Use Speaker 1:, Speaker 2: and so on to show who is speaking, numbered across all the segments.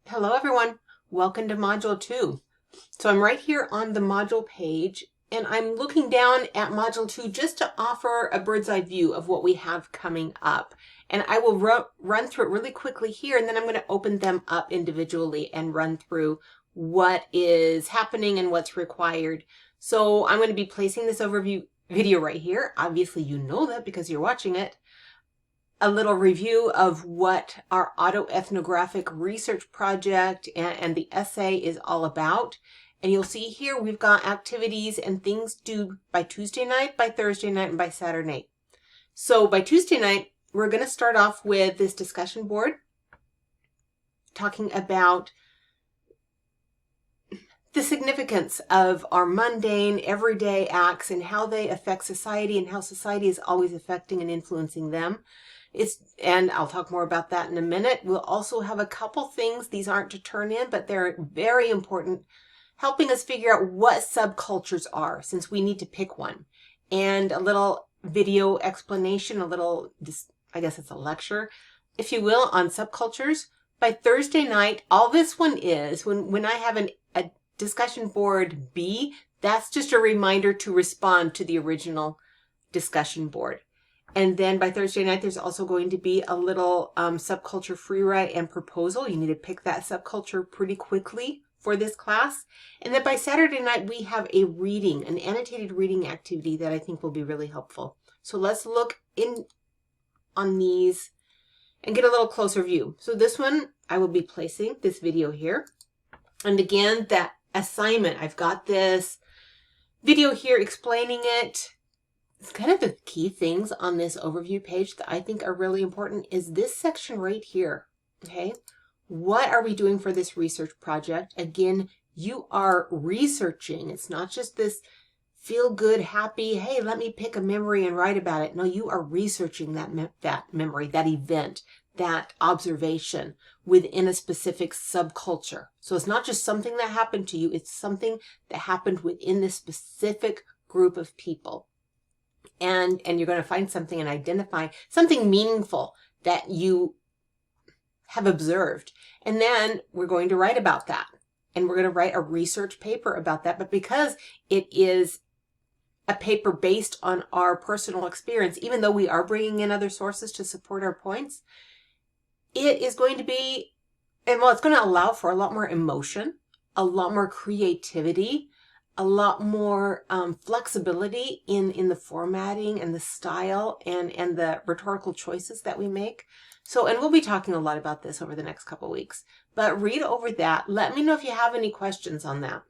Speaker 1: Hello everyone, welcome to Module 2. So I'm right here on the module page and I'm looking down at Module 2 just to offer a bird's eye view of what we have coming up. And I will run through it really quickly here, and then I'm going to open them up individually and run through what is happening and what's required. So I'm going to be placing this overview video right here. Obviously you know that because you're watching it. A little review of what our autoethnographic research project and the essay is all about. And you'll see here we've got activities and things due by Tuesday night, by Thursday night, and by Saturday night. So by Tuesday night, we're going to start off with this discussion board talking about the significance of our mundane, everyday acts and how they affect society and how society is always affecting and influencing them. And I'll talk more about that in a minute. We'll also have a couple things. These aren't to turn in, but they're very important, helping us figure out what subcultures are, since we need to pick one. And a little video explanation, I guess it's a lecture, if you will, on subcultures. By Thursday night, all this one is, when I have a discussion board B, that's just a reminder to respond to the original discussion board. And then by Thursday night, there's also going to be a little subculture free write and proposal. You need to pick that subculture pretty quickly for this class. And then by Saturday night, we have a reading, an annotated reading activity that I think will be really helpful. So let's look in on these and get a little closer view. So this one, I will be placing this video here. And again, that assignment, I've got this video here explaining it. It's kind of the key things on this overview page that I think are really important is this section right here, okay? What are we doing for this research project? Again, you are researching. It's not just this feel good, happy, hey, let me pick a memory and write about it. No, you are researching that memory, that event, that observation within a specific subculture. So it's not just something that happened to you, it's something that happened within this specific group of people. And you're going to find something and identify something meaningful that you have observed. And then we're going to write about that. And we're going to write a research paper about that. But because it is a paper based on our personal experience, even though we are bringing in other sources to support our points, it is going to be, it's going to allow for a lot more emotion, a lot more creativity, a lot more flexibility in the formatting and the style and the rhetorical choices that we make. So, and we'll be talking a lot about this over the next couple of weeks. But read over that. Let me know if you have any questions on that.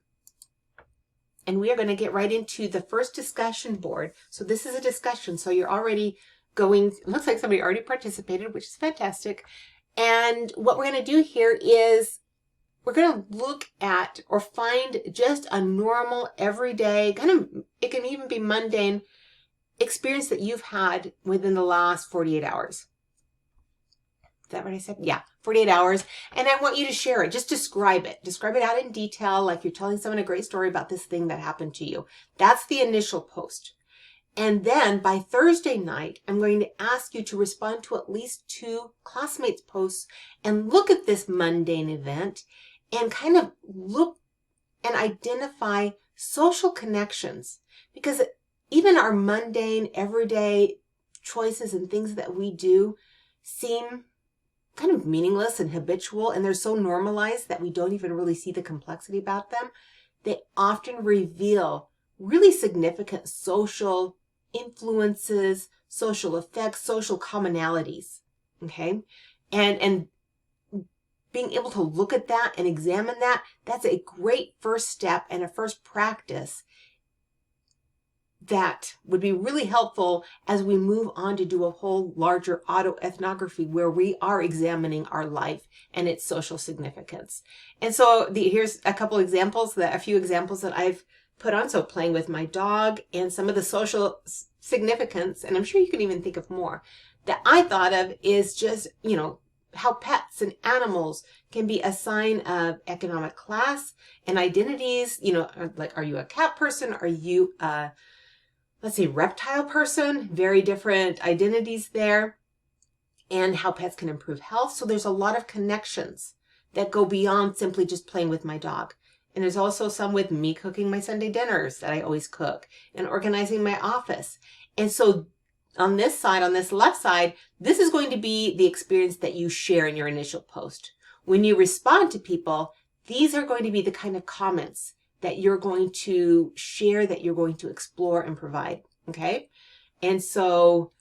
Speaker 1: And we are going to get right into the first discussion board. So this is a discussion. So you're already going, it looks like somebody already participated, which is fantastic. And what we're going to do here is we're going to look at or find just a normal, everyday, it can even be mundane experience that you've had within the last 48 hours. Is that what I said? Yeah, 48 hours. And I want you to share it. Just describe it. Describe it out in detail, like you're telling someone a great story about this thing that happened to you. That's the initial post. And then by Thursday night, I'm going to ask you to respond to at least 2 classmates' posts and look at this mundane event and kind of look and identify social connections. Because even our mundane, everyday choices and things that we do seem kind of meaningless and habitual, and they're so normalized that we don't even really see the complexity about them. They often reveal really significant social influences, social effects, social commonalities, okay? And being able to look at that and examine that, that's a great first step and a first practice that would be really helpful as we move on to do a whole larger autoethnography where we are examining our life and its social significance. And so here's a couple examples, a few examples that I've put on. So playing with my dog and some of the social significance, and I'm sure you can even think of more, that I thought of is just, how pets and animals can be a sign of economic class and identities, like, are you a cat person? Are you a, let's say, reptile person? Very different identities there. And how pets can improve health. So there's a lot of connections that go beyond simply just playing with my dog. And there's also some with me cooking my Sunday dinners that I always cook and organizing my office. And so on this side, on this left side, this is going to be the experience that you share in your initial post. When you respond to people, these are going to be the kind of comments that you're going to share, that you're going to explore and provide. Okay? And so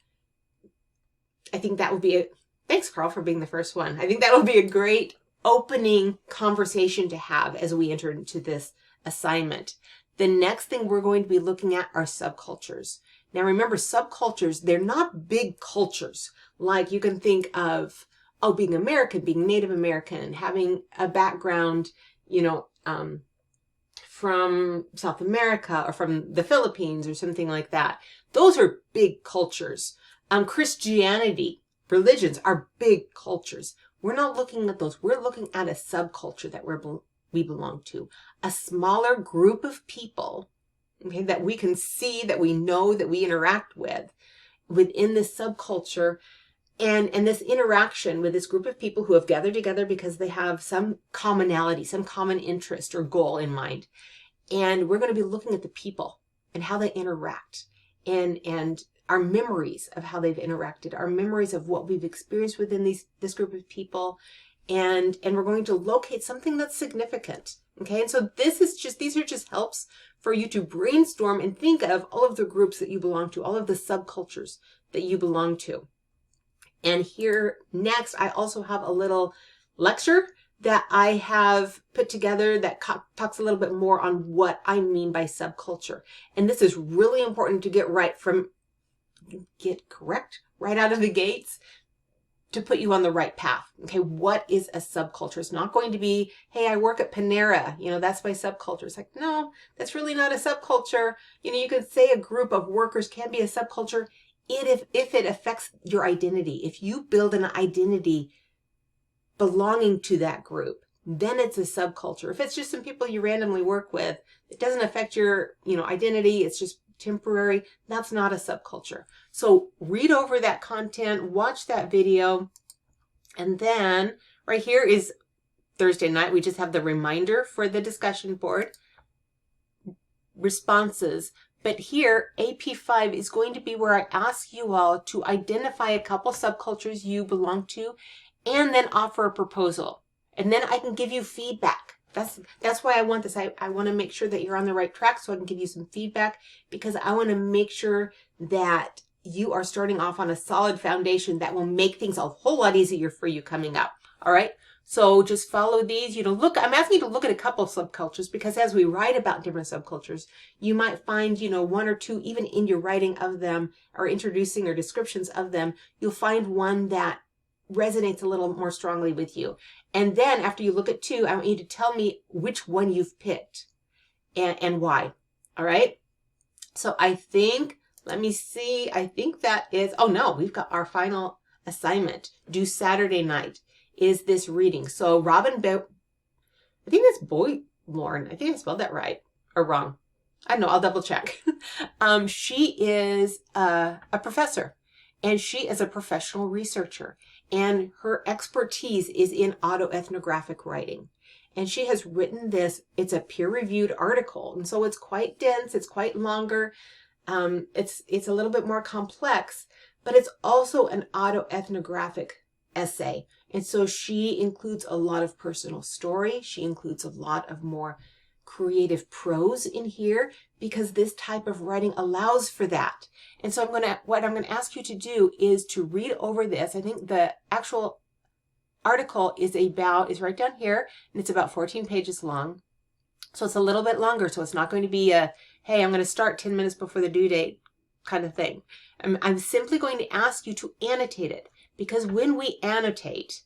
Speaker 1: I think that would be a, thanks Carl for being the first one. I think that would be a great opening conversation to have as we enter into this assignment. The next thing we're going to be looking at are subcultures. Now remember, subcultures, they're not big cultures. Like you can think of, oh, being American, being Native American, having a background, you know, from South America or from the Philippines or something like that. Those are big cultures. Christianity, religions are big cultures. We're not looking at those. We're looking at a subculture that we belong to. A smaller group of people, okay, that we can see, that we know, that we interact with within this subculture. And this interaction with this group of people who have gathered together because they have some commonality, some common interest or goal in mind. And we're going to be looking at the people and how they interact and our memories of how they've interacted, our memories of what we've experienced within this group of people. And we're going to locate something that's significant. Okay. And so these are just helps for you to brainstorm and think of all of the groups that you belong to, all of the subcultures that you belong to. And here next, I also have a little lecture that I have put together that talks a little bit more on what I mean by subculture. And this is really important to get correct right out of the gates to put you on the right path. Okay, what is a subculture? It's not going to be, hey, I work at Panera, you know, that's my subculture. It's like, no, that's really not a subculture. You know, you could say a group of workers can be a subculture if it affects your identity. If you build an identity belonging to that group, then it's a subculture. If it's just some people you randomly work with, it doesn't affect your, you know, identity. It's just temporary. That's not a subculture. So read over that content, watch that video. And then right here is Thursday night. We just have the reminder for the discussion board responses. But here, AP5 is going to be where I ask you all to identify a couple subcultures you belong to and then offer a proposal. And then I can give you feedback. That's why I want this. I want to make sure that you're on the right track so I can give you some feedback, because I want to make sure that you are starting off on a solid foundation that will make things a whole lot easier for you coming up. All right. So just follow these, you know, I'm asking you to look at a couple of subcultures, because as we write about different subcultures, you might find, you know, one or two, even in your writing of them or introducing or descriptions of them, you'll find one that resonates a little more strongly with you. And then after you look at two, I want you to tell me which one you've picked and why. All right. So I think, let me see. I think that is, oh no, we've got our final assignment due Saturday night is this reading. So Robin, I think that's Boylorn. I think I spelled that right or wrong. I don't know. I'll double check. She is a professor, and she is a professional researcher, and her expertise is in autoethnographic writing. And she has written this. It's a peer-reviewed article, and so it's quite dense. It's quite longer. It's a little bit more complex, but it's also an autoethnographic essay. And so she includes a lot of personal story. She includes a lot of more creative prose in here, because this type of writing allows for that. And so what I'm going to ask you to do is to read over this. I think the actual article is right down here, and it's about 14 pages long. So it's a little bit longer. So it's not going to be a, hey, I'm going to start 10 minutes before the due date kind of thing. I'm simply going to ask you to annotate it, because when we annotate,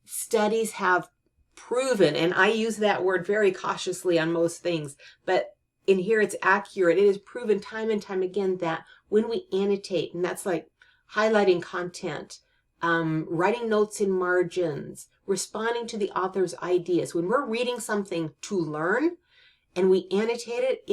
Speaker 1: studies have proven, and I use that word very cautiously on most things, but in here it's accurate. It is proven time and time again that when we annotate, and that's like highlighting content, writing notes in margins, responding to the author's ideas, when we're reading something to learn and we annotate it,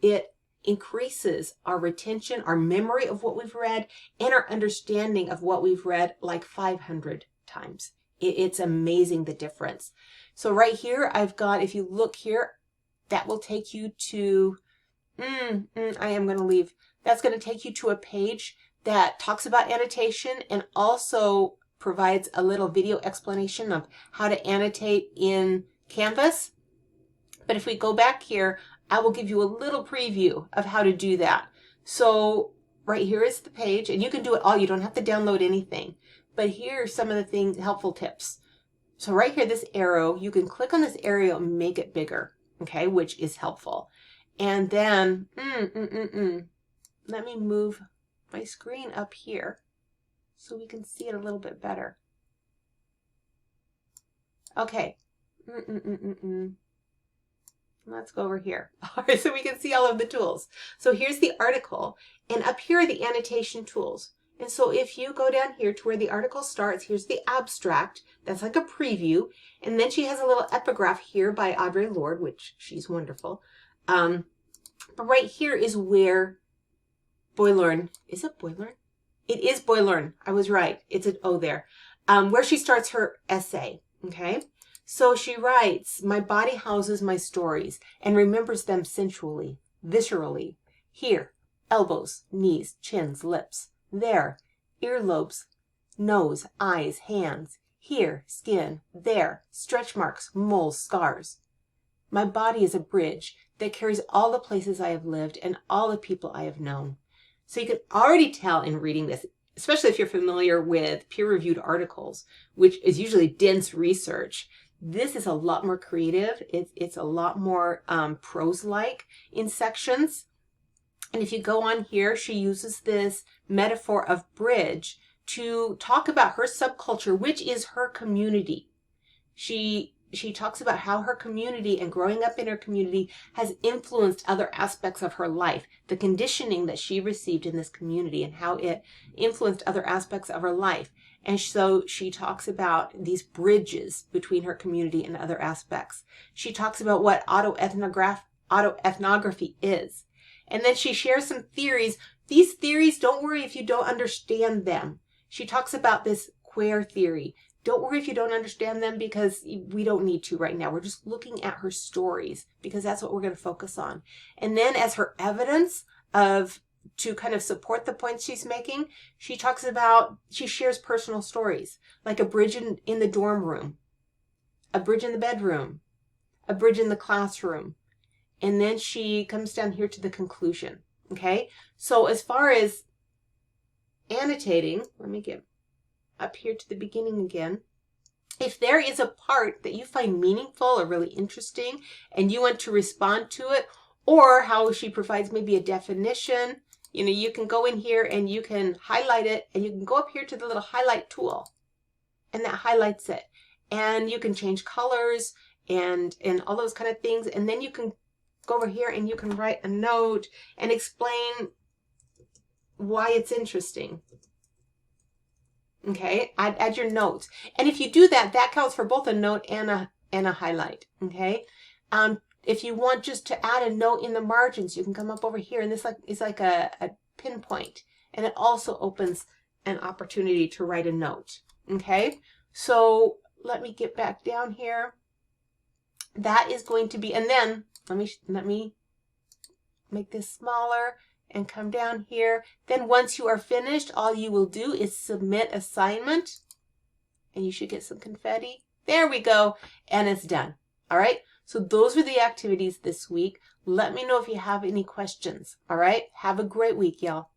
Speaker 1: it increases our retention, our memory of what we've read, and our understanding of what we've read like 500 times. It's amazing the difference. So right here, I've got, if you look here, that will take you to, I am going to leave. That's going to take you to a page that talks about annotation and also provides a little video explanation of how to annotate in Canvas. But if we go back here, I will give you a little preview of how to do that. So right here is the page, and you can do it all. You don't have to download anything. But here are some of the helpful tips. So right here, this arrow, you can click on this arrow and make it bigger, okay, which is helpful. And then, let me move my screen up here so we can see it a little bit better. Okay. Let's go over here. All right, so we can see all of the tools. So here's the article, and up here are the annotation tools. And so if you go down here to where the article starts, here's the abstract. That's like a preview. And then she has a little epigraph here by Audre Lorde, which she's wonderful. But right here is where Boylorn, is it Boylorn? It is Boylorn. I was right. It's an O there. Where she starts her essay, okay? So she writes, my body houses my stories and remembers them sensually, viscerally. Here, elbows, knees, chins, lips. There, earlobes, nose, eyes, hands. Here, skin. There, stretch marks, moles, scars. My body is a bridge that carries all the places I have lived and all the people I have known. So you can already tell in reading this, especially if you're familiar with peer-reviewed articles, which is usually dense research, this is a lot more creative. It's a lot more prose-like in sections. And if you go on here, she uses this metaphor of bridge to talk about her subculture, which is her community. She talks about how her community and growing up in her community has influenced other aspects of her life, the conditioning that she received in this community and how it influenced other aspects of her life. And so she talks about these bridges between her community and other aspects. She talks about what autoethnography is. And then she shares some theories. These theories, don't worry if you don't understand them. She talks about this queer theory. Don't worry if you don't understand them because we don't need to right now. We're just looking at her stories because that's what we're going to focus on. And then as her evidence to kind of support the points she's making, she shares personal stories, like a bridge in the dorm room, a bridge in the bedroom, a bridge in the classroom. And then she comes down here to the conclusion, okay? So as far as annotating, let me get up here to the beginning again. If there is a part that you find meaningful or really interesting and you want to respond to it, or how she provides maybe a definition, you can go in here and you can highlight it, and you can go up here to the little highlight tool, and that highlights it. And you can change colors and all those kind of things. And then you can go over here and you can write a note and explain why it's interesting. Okay, add your notes. And if you do that, that counts for both a note and a highlight. Okay. If you want just to add a note in the margins, you can come up over here, and this is like a pinpoint, and it also opens an opportunity to write a note. Okay, so let me get back down here. That is going to be, and then let me make this smaller and come down here. Then once you are finished, all you will do is submit assignment, and you should get some confetti. There we go, and it's done. All right. So those were the activities this week. Let me know if you have any questions. All right. Have a great week, y'all.